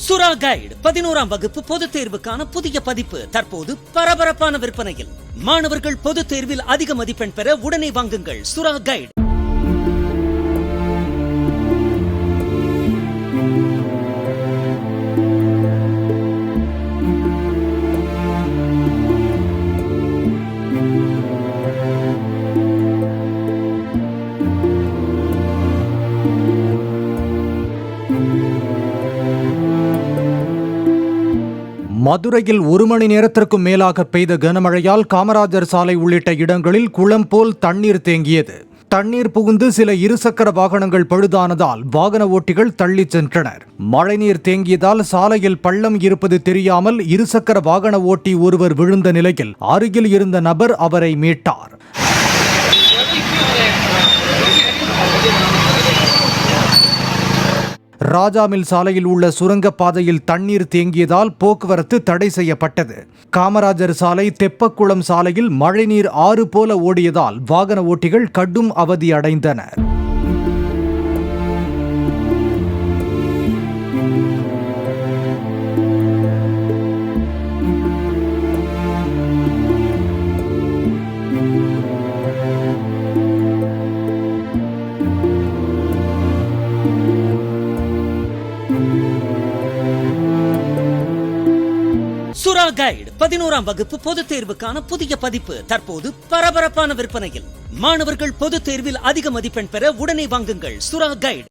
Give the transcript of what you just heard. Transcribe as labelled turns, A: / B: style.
A: சுறா கைடு 11ஆம் வகுப்பு பொதுத் தேர்வுக்கான புதிய பதிப்பு தற்போது பரபரப்பான விற்பனையில். மாணவர்கள் பொதுத் தேர்வில் அதிக மதிப்பெண் பெற உடனே வாங்குங்கள் சுறா கைடு.
B: மதுரையில் 1 மணி நேரத்திற்கும் மேலாக பெய்த கனமழையால் காமராஜர் சாலை உள்ளிட்ட இடங்களில் குளம் போல் தண்ணீர் தேங்கியது. தண்ணீர் புகுந்து சில இருசக்கர வாகனங்கள் பழுதானதால் வாகன ஓட்டிகள் தள்ளிச் சென்றனர். மழைநீர் தேங்கியதால் சாலையில் பள்ளம் இருப்பது தெரியாமல் இருசக்கர வாகன ஓட்டி ஒருவர் விழுந்த நிலையில் அருகில் இருந்த நபர் அவரை மீட்டார். ராஜாமில் சாலையில் உள்ள சுரங்கப்பாதையில் தண்ணீர் தேங்கியதால் போக்குவரத்து தடை செய்யப்பட்டது. காமராஜர் சாலை தெப்பக்குளம் சாலையில் மழைநீர் ஆறு போல ஓடியதால் வாகன ஓட்டிகள் கடும் அவதி அடைந்தனர்.
A: சுறா கைடு 11ஆம் வகுப்பு பொதுத் தேர்வுக்கான புதிய பதிப்பு தற்போது பரபரப்பான விற்பனையில். மாணவர்கள் பொதுத் தேர்வில் அதிக மதிப்பெண் பெற உடனே வாங்குங்கள் சுறா கைடு.